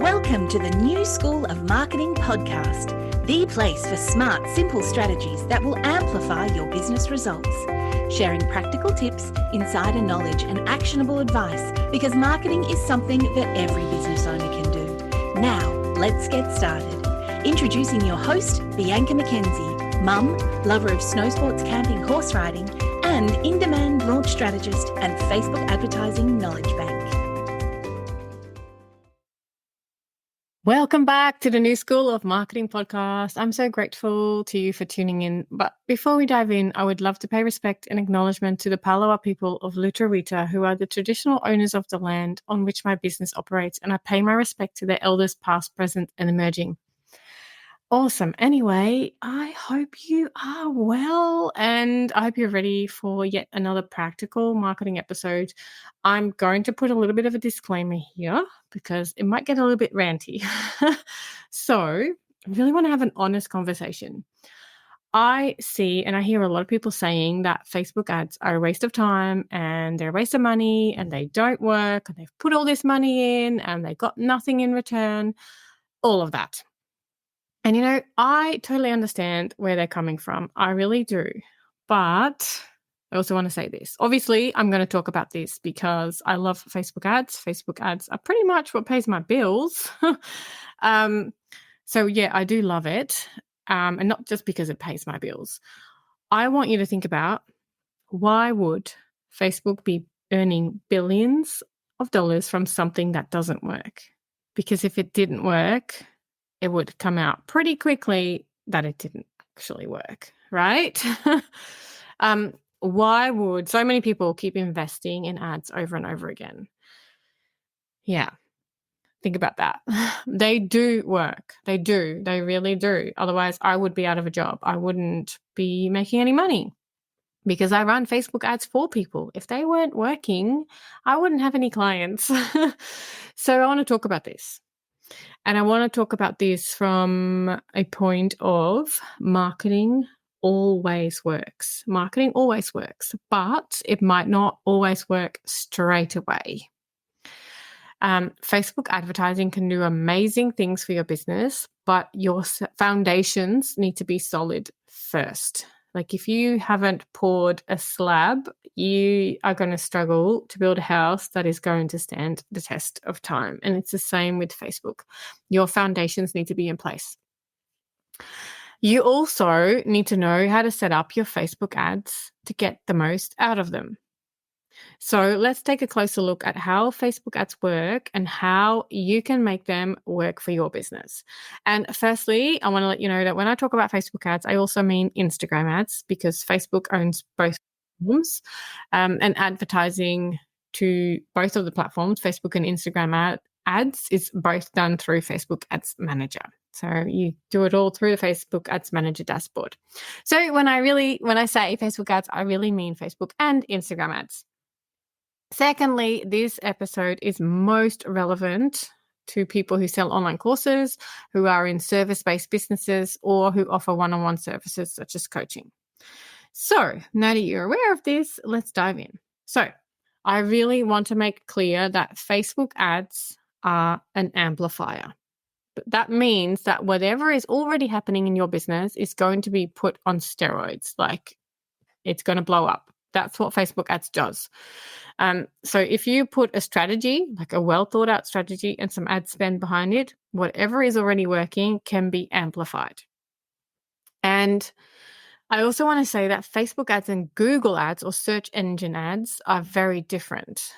Welcome to the New School of Marketing podcast, the place for smart, simple strategies that will amplify your business results. Sharing practical tips, insider knowledge, and actionable advice because marketing is something that every business owner can do. Now, let's get started. Introducing your host, Bianca McKenzie, mum, lover of snow sports, camping, horse riding, and in-demand launch strategist and Facebook advertising knowledge bank. Welcome back to the New School of Marketing podcast. I'm so grateful to you for tuning in. But before we dive in, I would love to pay respect and acknowledgement to the Palawa people of Lutruwita, who are the traditional owners of the land on which my business operates, and I pay my respect to their elders past, present, and emerging. Awesome. Anyway, I hope you are well and I hope you're ready for yet another practical marketing episode. I'm going to put a little bit of a disclaimer here because it might get a little bit ranty. So I really want to have an honest conversation. I see and I hear a lot of people saying that Facebook ads are a waste of time and they're a waste of money and they don't work and they've put all this money in and they got nothing in return, all of that. And, I totally understand where they're coming from. I really do. But I also want to say this. Obviously, I'm going to talk about this because I love Facebook ads. Facebook ads are pretty much what pays my bills. So, yeah, I do love it. And not just because it pays my bills. I want you to think about, why would Facebook be earning billions of dollars from something that doesn't work? Because if it didn't work, it would come out pretty quickly that it didn't actually work, right? Why would so many people keep investing in ads over and over again? Yeah, think about that. They do work. They do. They really do. Otherwise, I would be out of a job. I wouldn't be making any money because I run Facebook ads for people. If they weren't working, I wouldn't have any clients. So I want to talk about this. And I want to talk about this from a point of marketing always works. Marketing always works, but it might not always work straight away. Facebook advertising can do amazing things for your business, but your foundations need to be solid first. Like if you haven't poured a slab, you are going to struggle to build a house that is going to stand the test of time. And it's the same with Facebook. Your foundations need to be in place. You also need to know how to set up your Facebook ads to get the most out of them. So let's take a closer look at how Facebook ads work and how you can make them work for your business. And firstly, I want to let you know that when I talk about Facebook ads, I also mean Instagram ads because Facebook owns both platforms and advertising to both of the platforms, Facebook and Instagram ads, is both done through Facebook Ads Manager. So you do it all through the Facebook Ads Manager dashboard. So when I say Facebook ads, I really mean Facebook and Instagram ads. Secondly, this episode is most relevant to people who sell online courses, who are in service-based businesses, or who offer one-on-one services such as coaching. So now that you're aware of this, let's dive in. So I really want to make clear that Facebook ads are an amplifier. That means that whatever is already happening in your business is going to be put on steroids, like it's going to blow up. That's what Facebook ads does. So if you put a strategy, like a well thought out strategy and some ad spend behind it, whatever is already working can be amplified. And I also want to say that Facebook ads and Google ads or search engine ads are very different.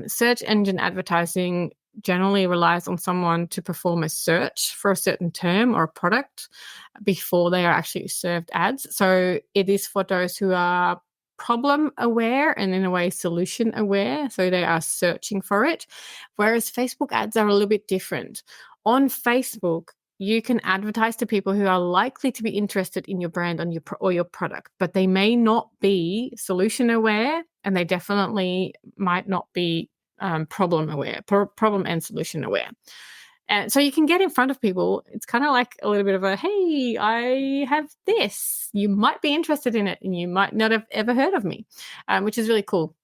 Search engine advertising generally relies on someone to perform a search for a certain term or a product before they are actually served ads. So it is for those who are problem aware and in a way solution aware. So they are searching for it. Whereas Facebook ads are a little bit different. On Facebook, you can advertise to people who are likely to be interested in your brand or your product, but they may not be solution aware and they definitely might not be problem aware, problem and solution aware. And so you can get in front of people. It's kind of like a little bit of a, hey, I have this. You might be interested in it and you might not have ever heard of me, which is really cool.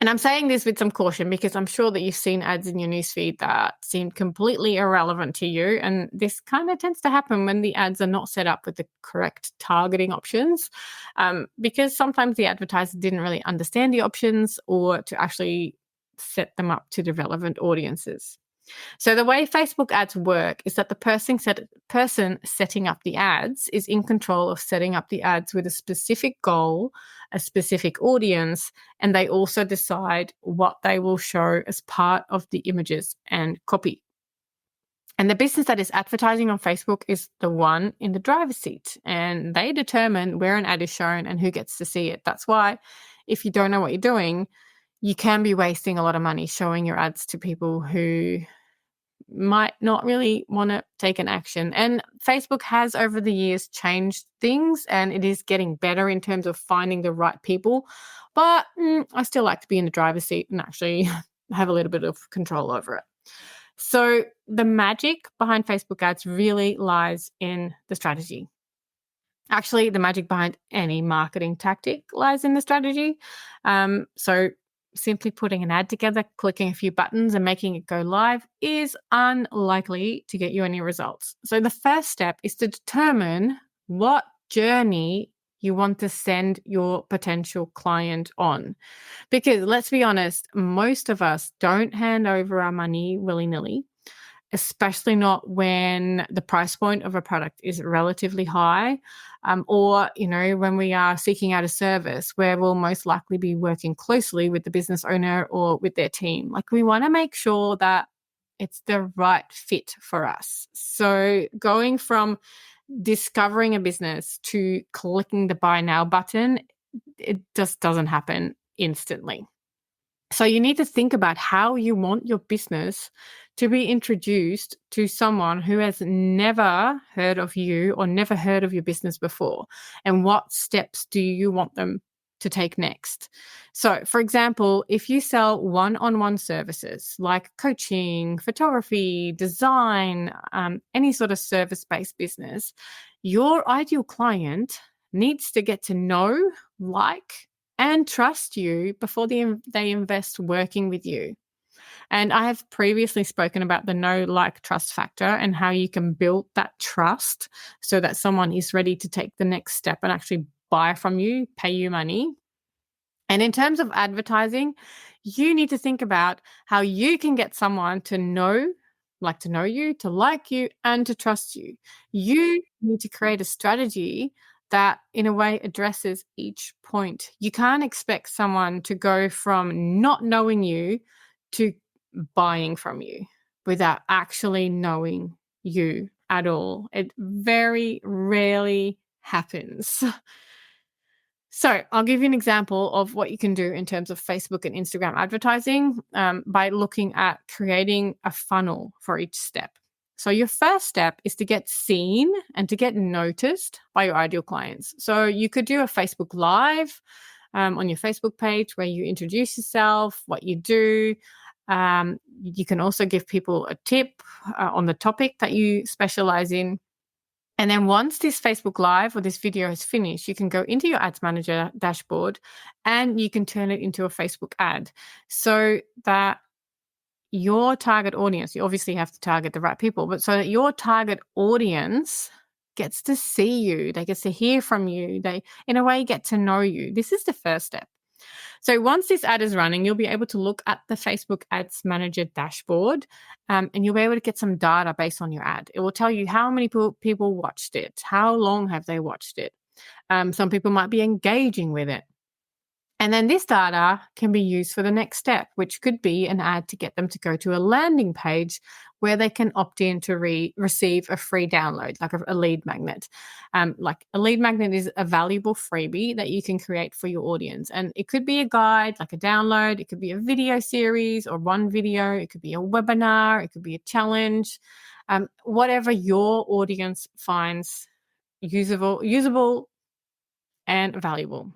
And I'm saying this with some caution because I'm sure that you've seen ads in your newsfeed that seem completely irrelevant to you. And this kind of tends to happen when the ads are not set up with the correct targeting options, because sometimes the advertiser didn't really understand the options or to actually set them up to the relevant audiences. So the way Facebook ads work is that the person setting up the ads is in control of setting up the ads with a specific goal, a specific audience, and they also decide what they will show as part of the images and copy. And the business that is advertising on Facebook is the one in the driver's seat, and they determine where an ad is shown and who gets to see it. That's why if you don't know what you're doing, you can be wasting a lot of money showing your ads to people who might not really want to take an action. And Facebook has over the years changed things, and it is getting better in terms of finding the right people. But I still like to be in the driver's seat and actually have a little bit of control over it. So the magic behind Facebook ads really lies in the strategy. Actually, the magic behind any marketing tactic lies in the strategy. So simply putting an ad together, clicking a few buttons and making it go live is unlikely to get you any results. So the first step is to determine what journey you want to send your potential client on. Because let's be honest, most of us don't hand over our money willy-nilly, especially not when the price point of a product is relatively high, or, when we are seeking out a service where we'll most likely be working closely with the business owner or with their team. Like, we want to make sure that it's the right fit for us. So going from discovering a business to clicking the buy now button, it just doesn't happen instantly. So you need to think about how you want your business to be introduced to someone who has never heard of you or never heard of your business before, and what steps do you want them to take next. So, for example, if you sell one-on-one services like coaching, photography, design, any sort of service-based business, your ideal client needs to get to know, like, and trust you before they invest working with you. And I have previously spoken about the know, like, trust factor and how you can build that trust so that someone is ready to take the next step and actually buy from you, pay you money. And in terms of advertising, you need to think about how you can get someone to know you, to like you, and to trust you. You need to create a strategy that in a way addresses each point. You can't expect someone to go from not knowing you to buying from you without actually knowing you at all. It very rarely happens. So I'll give you an example of what you can do in terms of Facebook and Instagram advertising by looking at creating a funnel for each step. So your first step is to get seen and to get noticed by your ideal clients. So you could do a Facebook Live on your Facebook page where you introduce yourself, what you do. You can also give people a tip on the topic that you specialize in. And then once this Facebook Live or this video is finished, you can go into your Ads Manager dashboard and you can turn it into a Facebook ad so that your target audience, you obviously have to target the right people, but so that your target audience gets to see you, they get to hear from you, they in a way get to know you. This is the first step. So once this ad is running, you'll be able to look at the Facebook Ads Manager dashboard and you'll be able to get some data based on your ad. It will tell you how many people watched it, how long have they watched it. Some people might be engaging with it. And then this data can be used for the next step, which could be an ad to get them to go to a landing page where they can opt in to receive a free download, like a lead magnet. Like a lead magnet is a valuable freebie that you can create for your audience. And it could be a guide, like a download. It could be a video series or one video. It could be a webinar. It could be a challenge. Whatever your audience finds usable and valuable.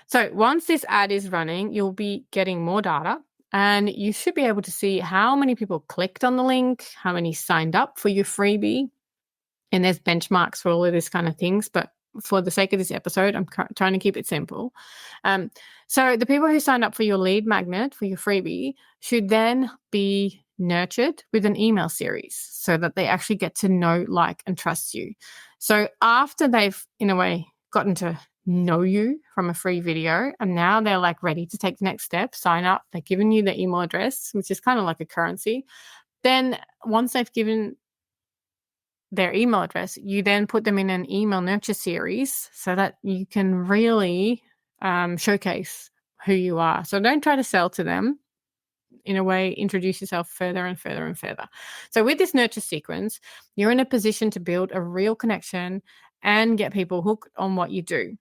So once this ad is running, you'll be getting more data and you should be able to see how many people clicked on the link, how many signed up for your freebie. And there's benchmarks for all of this kind of things, but for the sake of this episode, I'm trying to keep it simple. So the people who signed up for your lead magnet, for your freebie, should then be nurtured with an email series so that they actually get to know, like, and trust you. So after they've, in a way, gotten to know you from a free video, and now they're like ready to take the next step, sign up, they've given you their email address, which is kind of like a currency. Then once they've given their email address, you then put them in an email nurture series so that you can really showcase who you are. So don't try to sell to them. In a way, introduce yourself further and further and further. So with this nurture sequence, you're in a position to build a real connection and get people hooked on what you do.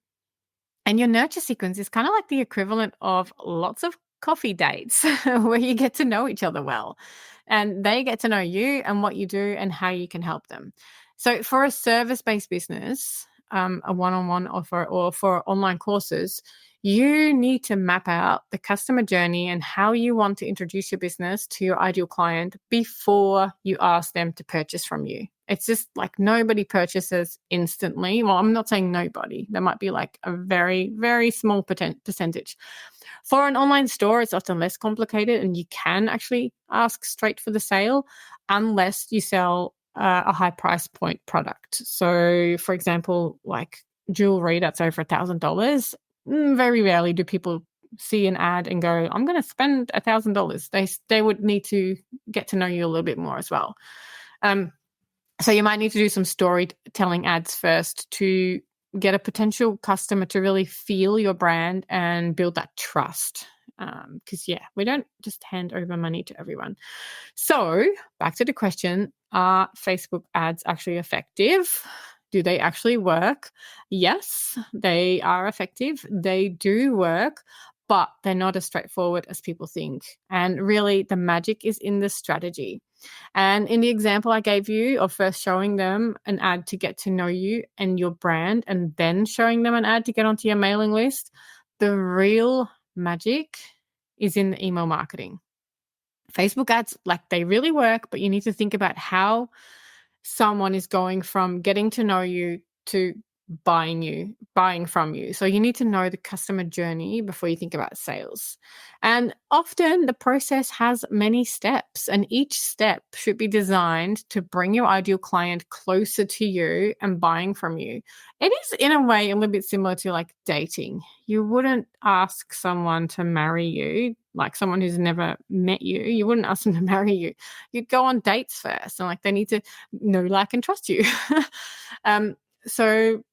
And your nurture sequence is kind of like the equivalent of lots of coffee dates where you get to know each other well, and they get to know you and what you do and how you can help them. So for a service-based business, a one-on-one offer, or for online courses, you need to map out the customer journey and how you want to introduce your business to your ideal client before you ask them to purchase from you. It's just like nobody purchases instantly. Well, I'm not saying nobody. There might be like a very, very small percentage. For an online store, it's often less complicated, and you can actually ask straight for the sale unless you sell a high price point product. So, for example, like jewelry that's over $1,000, very rarely do people see an ad and go, I'm going to spend $1,000. They would need to get to know you a little bit more as well. So you might need to do some storytelling ads first to get a potential customer to really feel your brand and build that trust. Because, we don't just hand over money to everyone. So back to the question, are Facebook ads actually effective? Do they actually work? Yes, they are effective. They do work, but they're not as straightforward as people think. And really, the magic is in the strategy. And in the example I gave you of first showing them an ad to get to know you and your brand, and then showing them an ad to get onto your mailing list, the real magic is in the email marketing. Facebook ads, like, they really work, but you need to think about how someone is going from getting to know you to buying from you. So you need to know the customer journey before you think about sales. And often the process has many steps, and each step should be designed to bring your ideal client closer to you and buying from you. It is, in a way, a little bit similar to like dating. You wouldn't ask someone to marry you, like someone who's never met you. You wouldn't ask them to marry you. You'd go on dates first, and like they need to know, like, and trust you. So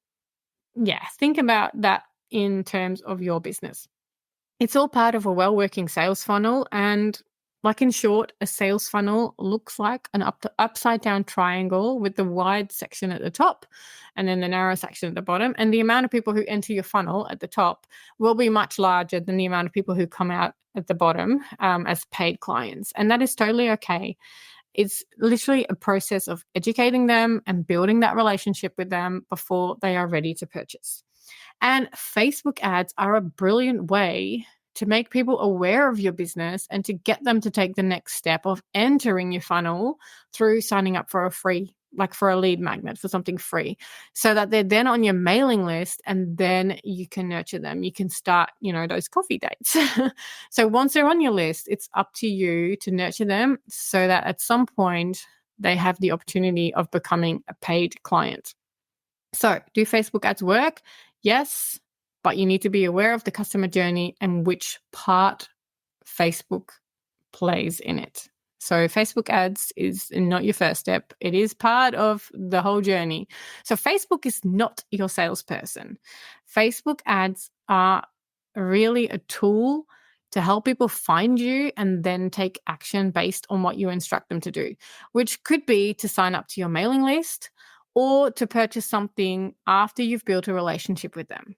think about that in terms of your business. It's all part of a well-working sales funnel. And like, in short, a sales funnel looks like an upside down triangle with the wide section at the top and then the narrow section at the bottom. And the amount of people who enter your funnel at the top will be much larger than the amount of people who come out at the bottom as paid clients. And that is totally okay. It's literally a process of educating them and building that relationship with them before they are ready to purchase. And Facebook ads are a brilliant way to make people aware of your business and to get them to take the next step of entering your funnel through signing up for a lead magnet, for something free, so that they're then on your mailing list, and then you can nurture them. You can start, those coffee dates. So once they're on your list, it's up to you to nurture them so that at some point they have the opportunity of becoming a paid client. So do Facebook ads work? Yes, but you need to be aware of the customer journey and which part Facebook plays in it. So Facebook ads is not your first step. It is part of the whole journey. So Facebook is not your salesperson. Facebook ads are really a tool to help people find you and then take action based on what you instruct them to do, which could be to sign up to your mailing list or to purchase something after you've built a relationship with them.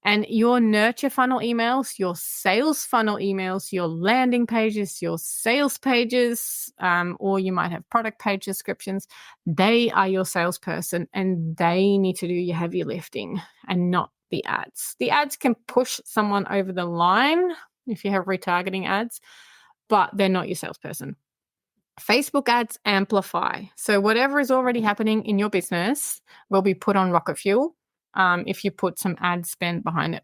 And your nurture funnel emails, your sales funnel emails, your landing pages, your sales pages, or you might have product page descriptions, they are your salesperson, and they need to do your heavy lifting and not the ads. The ads can push someone over the line if you have retargeting ads, but they're not your salesperson. Facebook ads amplify. So whatever is already happening in your business will be put on rocket fuel. if you put some ad spend behind it.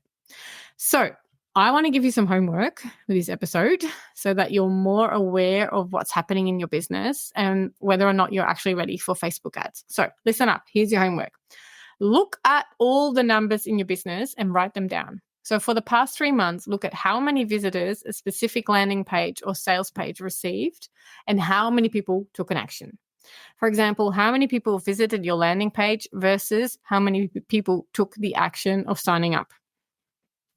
So I want to give you some homework with this episode so that you're more aware of what's happening in your business and whether or not you're actually ready for Facebook ads. So listen up. Here's your homework. Look at all the numbers in your business and write them down. So for the past 3 months, look at how many visitors a specific landing page or sales page received and how many people took an action. For example, how many people visited your landing page versus how many people took the action of signing up.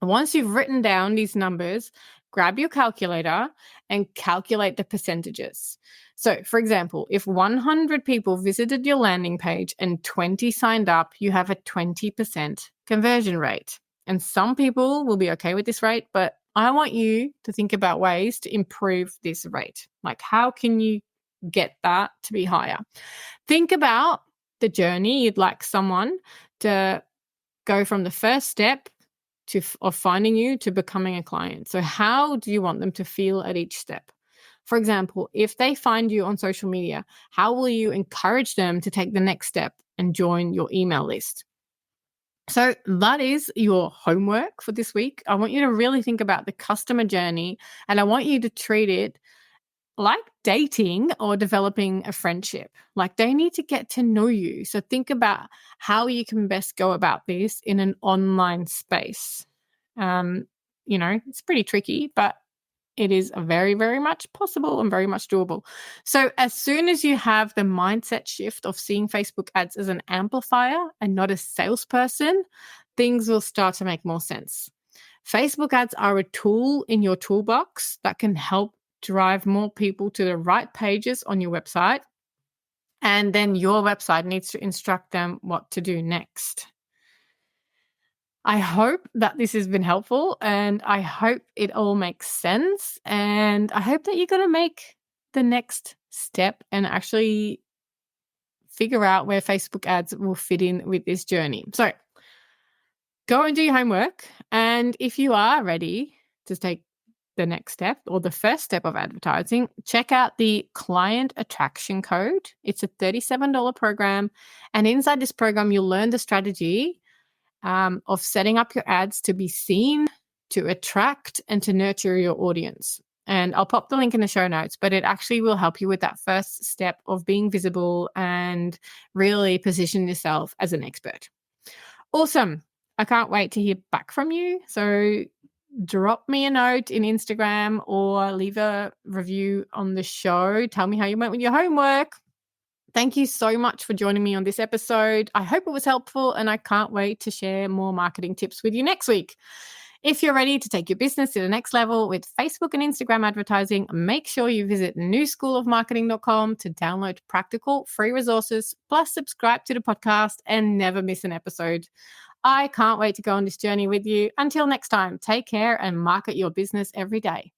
Once you've written down these numbers, grab your calculator and calculate the percentages. So, for example, if 100 people visited your landing page and 20 signed up, you have a 20% conversion rate. And some people will be okay with this rate, but I want you to think about ways to improve this rate. Like, how can you get that to be higher? Think about the journey you'd like someone to go from the first step of finding you to becoming a client. So how do you want them to feel at each step? For example, if they find you on social media, how will you encourage them to take the next step and join your email list? So that is your homework for this week. I want you to really think about the customer journey, and I want you to treat it like dating or developing a friendship. Like, they need to get to know you. So think about how you can best go about this in an online space. It's pretty tricky, but it is very, very much possible and very much doable. So as soon as you have the mindset shift of seeing Facebook ads as an amplifier and not a salesperson, things will start to make more sense. Facebook ads are a tool in your toolbox that can help drive more people to the right pages on your website. And then your website needs to instruct them what to do next. I hope that this has been helpful, and I hope it all makes sense. And I hope that you're going to make the next step and actually figure out where Facebook ads will fit in with this journey. So go and do your homework. And if you are ready to take the next step or the first step of advertising, check out the Client Attraction Code. It's a $37 program. And inside this program, you'll learn the strategy of setting up your ads to be seen, to attract, and to nurture your audience. And I'll pop the link in the show notes, but it actually will help you with that first step of being visible and really position yourself as an expert. Awesome. I can't wait to hear back from you. So drop me a note in Instagram or leave a review on the show. Tell me how you went with your homework. Thank you so much for joining me on this episode. I hope it was helpful, and I can't wait to share more marketing tips with you next week. If you're ready to take your business to the next level with Facebook and Instagram advertising, make sure you visit newschoolofmarketing.com to download practical free resources, plus subscribe to the podcast and never miss an episode. I can't wait to go on this journey with you. Until next time, take care and market your business every day.